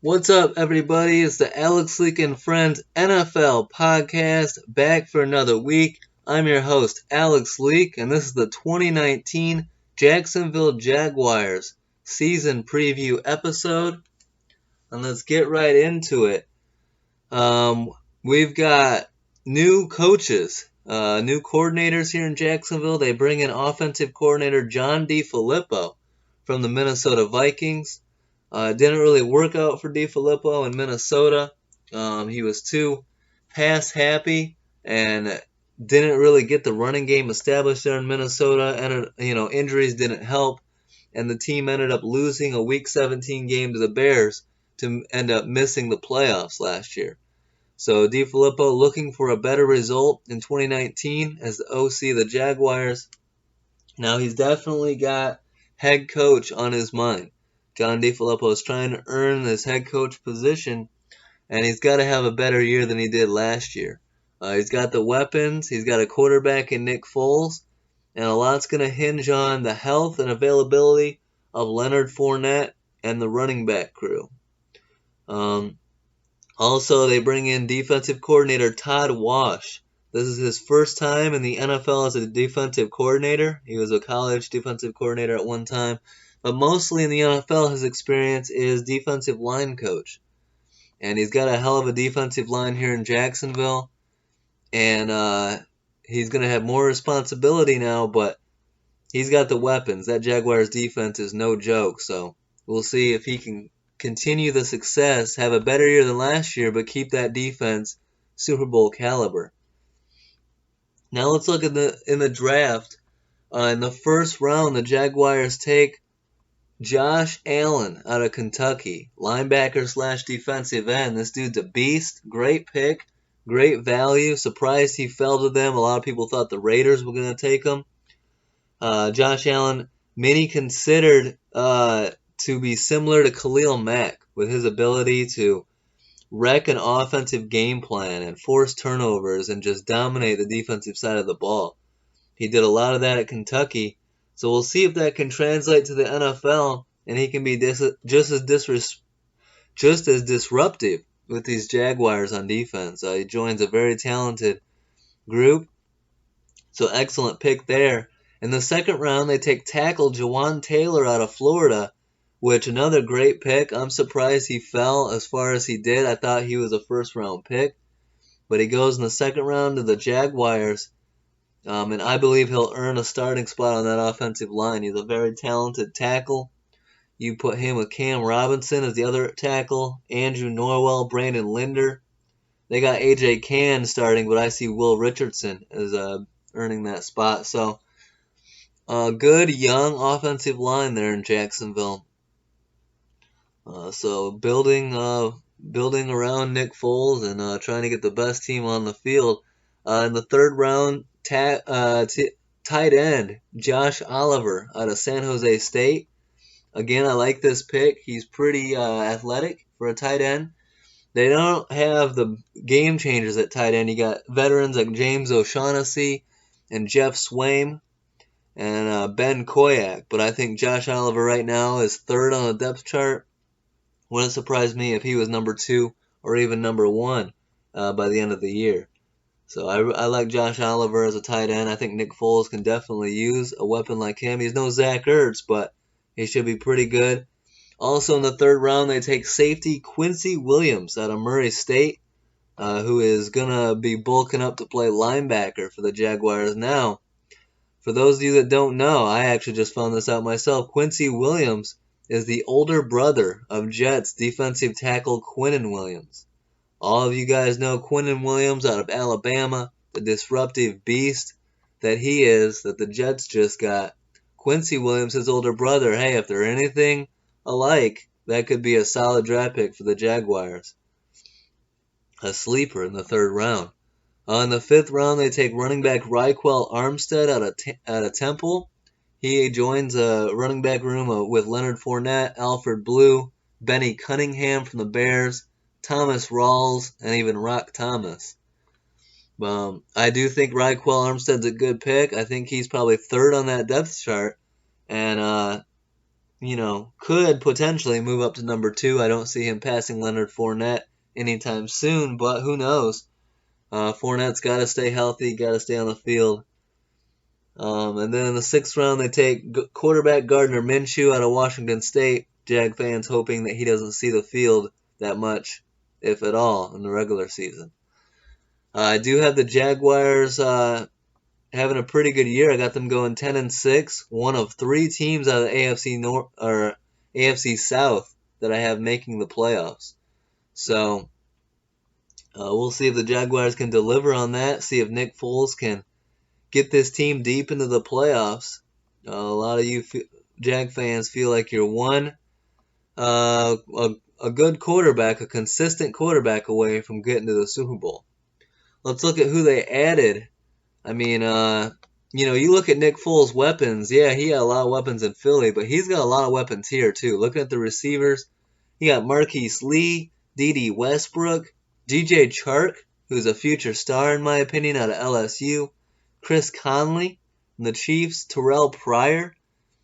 What's up, everybody? It's the Alex Leak and Friends NFL podcast, back for another week. I'm your host, Alex Leak, and this is the 2019 Jacksonville Jaguars season preview episode. And let's get right into it. We've got new coaches, new coordinators here in Jacksonville. They bring in offensive coordinator John DeFilippo from the Minnesota Vikings. Didn't really work out for DeFilippo in Minnesota. He was too pass happy and didn't really get the running game established there in Minnesota. And injuries didn't help, and the team ended up losing a Week 17 game to the Bears to end up missing the playoffs last year. So DeFilippo looking for a better result in 2019 as the OC of the Jaguars. Now he's definitely got head coach on his mind. John DeFilippo is trying to earn this head coach position, and he's got to have a better year than he did last year. He's got the weapons, he's got a quarterback in Nick Foles, and a lot's going to hinge on the health and availability of Leonard Fournette and the running back crew. Also, they bring in defensive coordinator Todd Wash. This is his first time in the NFL as a defensive coordinator. He was a college defensive coordinator at one time. But mostly in the NFL, his experience is defensive line coach. And he's got a hell of a defensive line here in Jacksonville. And he's going to have more responsibility now, but he's got the weapons. That Jaguars defense is no joke. So we'll see if he can continue the success, have a better year than last year, but keep that defense Super Bowl caliber. Now let's look at in the draft. In the first round, the Jaguars take Josh Allen out of Kentucky, linebacker / defensive end. This dude's a beast. Great pick, great value. Surprised he fell to them. A lot of people thought the Raiders were going to take him. Josh Allen, many considered to be similar to Khalil Mack with his ability to wreck an offensive game plan and force turnovers and just dominate the defensive side of the ball. He did a lot of that at Kentucky. So we'll see if that can translate to the NFL, and he can be just as disruptive with these Jaguars on defense. He joins a very talented group, so excellent pick there. In the second round, they take tackle Jawan Taylor out of Florida, which another great pick. I'm surprised he fell as far as he did. I thought he was a first-round pick, but he goes in the second round to the Jaguars. And I believe he'll earn a starting spot on that offensive line. He's a very talented tackle. You put him with Cam Robinson as the other tackle, Andrew Norwell, Brandon Linder. They got A.J. Cann starting, but I see Will Richardson as earning that spot. So, good young offensive line there in Jacksonville. So building around Nick Foles and trying to get the best team on the field. In the third round, tight end Josh Oliver out of San Jose State. Again, I like this pick. He's pretty athletic for a tight end. They don't have the game changers at tight end. You got veterans like James O'Shaughnessy and Jeff Swaim and Ben Koyak. But I think Josh Oliver right now is third on the depth chart. Wouldn't surprise me if he was number 2 or even number 1 by the end of the year. So I like Josh Oliver as a tight end. I think Nick Foles can definitely use a weapon like him. He's no Zach Ertz, but he should be pretty good. Also in the third round, they take safety Quincy Williams out of Murray State, who is going to be bulking up to play linebacker for the Jaguars now. For those of you that don't know, I actually just found this out myself. Quincy Williams is the older brother of Jets defensive tackle Quinnen Williams. All of you guys know Quinnen Williams out of Alabama, the disruptive beast that he is, that the Jets just got. Quincy Williams, his older brother. Hey, if they're anything alike, that could be a solid draft pick for the Jaguars. A sleeper in the third round. In the 5th round, they take running back Raquel Armstead out of Temple. He joins a running back room with Leonard Fournette, Alfred Blue, Benny Cunningham from the Bears, Thomas Rawls, and even Rock Thomas. I do think Raquel Armstead's a good pick. I think he's probably 3rd on that depth chart, and could potentially move up to number 2. I don't see him passing Leonard Fournette anytime soon, but who knows? Fournette's got to stay healthy, got to stay on the field. And then in the 6th round, they take quarterback Gardner Minshew out of Washington State. Jag fans hoping that he doesn't see the field that much, if at all, in the regular season. I do have the Jaguars having a pretty good year. I got them going 10-6, one of 3 teams out of the AFC North or AFC South that I have making the playoffs. So we'll see if the Jaguars can deliver on that. See if Nick Foles can get this team deep into the playoffs. A lot of you Jag fans feel like you're one a good quarterback, a consistent quarterback away from getting to the Super Bowl. Let's look at who they added. I mean, you look at Nick Foles' weapons. Yeah, he got a lot of weapons in Philly, but he's got a lot of weapons here too. Looking at the receivers, he got Marquise Lee, D.D. Westbrook, DJ Chark, who's a future star in my opinion out of LSU, Chris Conley from the Chiefs, Terrell Pryor,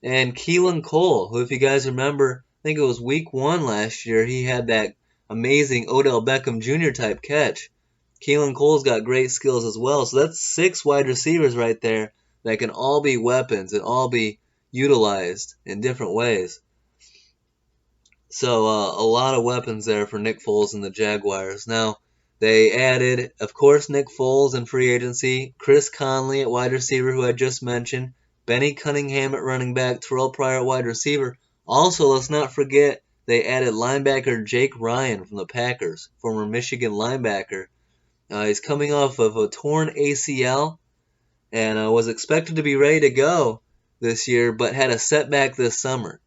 and Keelan Cole, who, if you guys remember, I think it was week 1 last year, he had that amazing Odell Beckham Jr. type catch. Keelan Cole's got great skills as well. So that's 6 wide receivers right there that can all be weapons and all be utilized in different ways. So a lot of weapons there for Nick Foles and the Jaguars. Now, they added, of course, Nick Foles in free agency, Chris Conley at wide receiver, who I just mentioned, Benny Cunningham at running back, Terrell Pryor at wide receiver. Also, let's not forget, they added linebacker Jake Ryan from the Packers, former Michigan linebacker. He's coming off of a torn ACL and was expected to be ready to go this year, but had a setback this summer.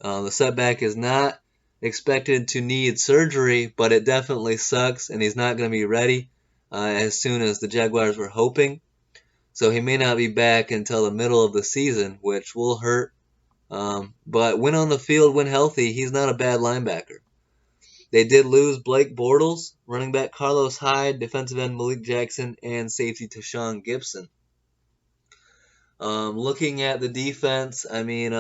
The setback is not expected to need surgery, but it definitely sucks, and he's not going to be ready as soon as the Jaguars were hoping. So he may not be back until the middle of the season, which will hurt. But when on the field, when healthy, he's not a bad linebacker. They did lose Blake Bortles, running back Carlos Hyde, defensive end Malik Jackson, and safety Tashawn Gibson. Looking at the defense, I mean,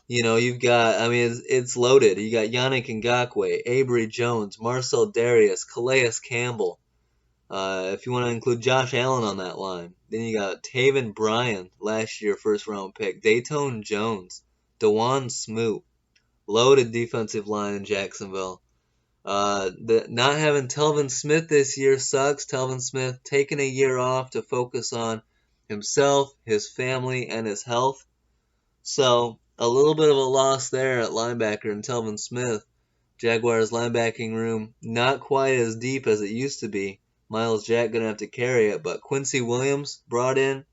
you've got, it's loaded. You got Yannick Ngakoue, Avery Jones, Marcel Darius, Calais Campbell. If you want to include Josh Allen on that line. Then you got Taven Bryan, last year first-round pick, Dayton Jones, DeJuan Smoot. Loaded defensive line in Jacksonville. Not having Telvin Smith this year sucks. Telvin Smith taking a year off to focus on himself, his family, and his health. So, a little bit of a loss there at linebacker in Telvin Smith. Jaguars linebacking room not quite as deep as it used to be. Miles Jack going to have to carry it, but Quincy Williams brought in.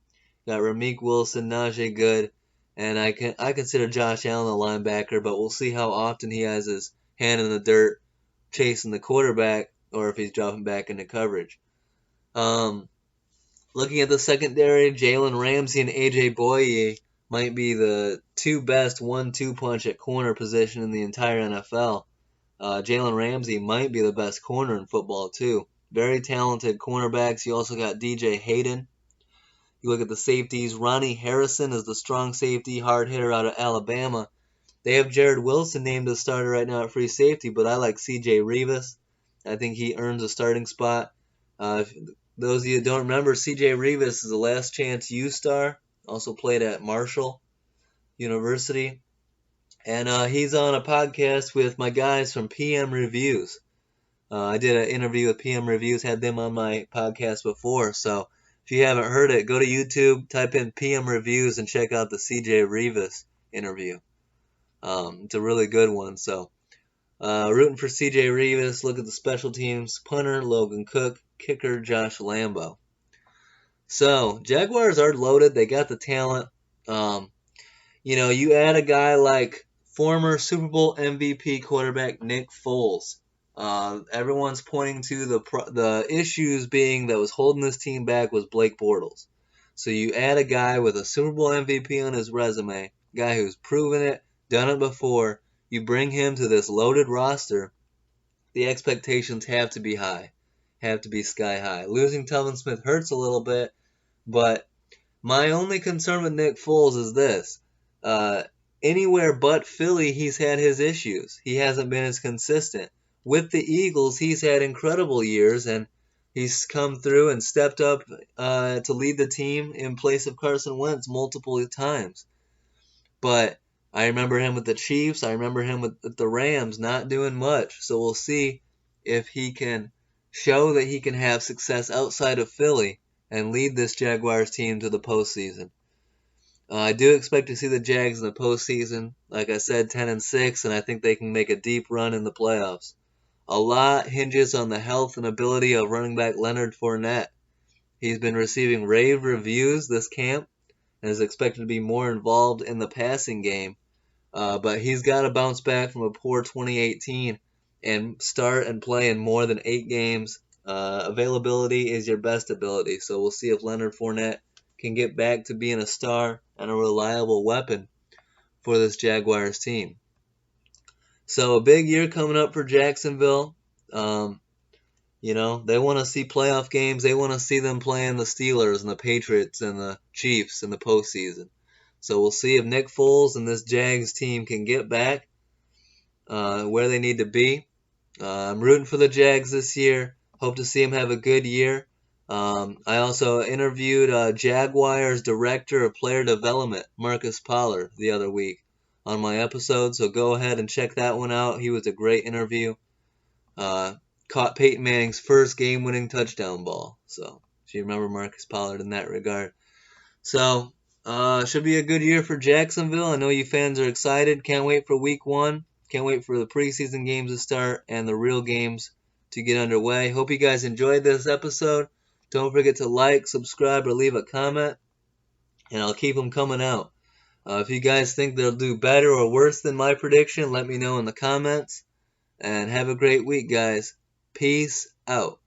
Got Ramik Wilson, Najee Good. And I consider Josh Allen a linebacker, but we'll see how often he has his hand in the dirt chasing the quarterback or if he's dropping back into coverage. Looking at the secondary, Jalen Ramsey and A.J. Boye might be the 2 best 1-2 punch at corner position in the entire NFL. Jalen Ramsey might be the best corner in football, too. Very talented cornerbacks. You also got DJ Hayden. You look at the safeties. Ronnie Harrison is the strong safety, hard hitter out of Alabama. They have Jared Wilson named as starter right now at free safety, but I like C.J. Rivas. I think he earns a starting spot. If those of you who don't remember, C.J. Rivas is a last chance U-star. Also played at Marshall University. And he's on a podcast with my guys from PM Reviews. I did an interview with PM Reviews, had them on my podcast before, so if you haven't heard it, go to YouTube, type in PM Reviews, and check out the C.J. Rivas interview. It's a really good one. So, rooting for C.J. Rivas. Look at the special teams. Punter, Logan Cook. Kicker, Josh Lambo. So, Jaguars are loaded. They got the talent. You add a guy like former Super Bowl MVP quarterback Nick Foles. Everyone's pointing to the issues being that was holding this team back was Blake Bortles. So you add a guy with a Super Bowl MVP on his resume, guy who's proven it, done it before. You bring him to this loaded roster. The expectations have to be high, have to be sky high. Losing Telvin Smith hurts a little bit, but my only concern with Nick Foles is this. Anywhere but Philly, he's had his issues. He hasn't been as consistent. With the Eagles, he's had incredible years, and he's come through and stepped up to lead the team in place of Carson Wentz multiple times. But I remember him with the Chiefs. I remember him with the Rams not doing much. So we'll see if he can show that he can have success outside of Philly and lead this Jaguars team to the postseason. I do expect to see the Jags in the postseason. Like I said, 10-6, and I think they can make a deep run in the playoffs. A lot hinges on the health and ability of running back Leonard Fournette. He's been receiving rave reviews this camp and is expected to be more involved in the passing game. But he's got to bounce back from a poor 2018 and start and play in more than 8 games. Availability is your best ability, so we'll see if Leonard Fournette can get back to being a star and a reliable weapon for this Jaguars team. So a big year coming up for Jacksonville. They want to see playoff games. They want to see them playing the Steelers and the Patriots and the Chiefs in the postseason. So we'll see if Nick Foles and this Jags team can get back where they need to be. I'm rooting for the Jags this year. Hope to see them have a good year. I also interviewed Jaguars Director of Player Development, Marcus Pollard, the other week on my episode, so go ahead and check that one out. He was a great interview. Caught Peyton Manning's first game-winning touchdown ball, so if you remember Marcus Pollard in that regard. So, should be a good year for Jacksonville. I know you fans are excited. Can't wait for week 1. Can't wait for the preseason games to start and the real games to get underway. Hope you guys enjoyed this episode. Don't forget to like, subscribe, or leave a comment, and I'll keep them coming out. If you guys think they'll do better or worse than my prediction, let me know in the comments. And have a great week, guys. Peace out.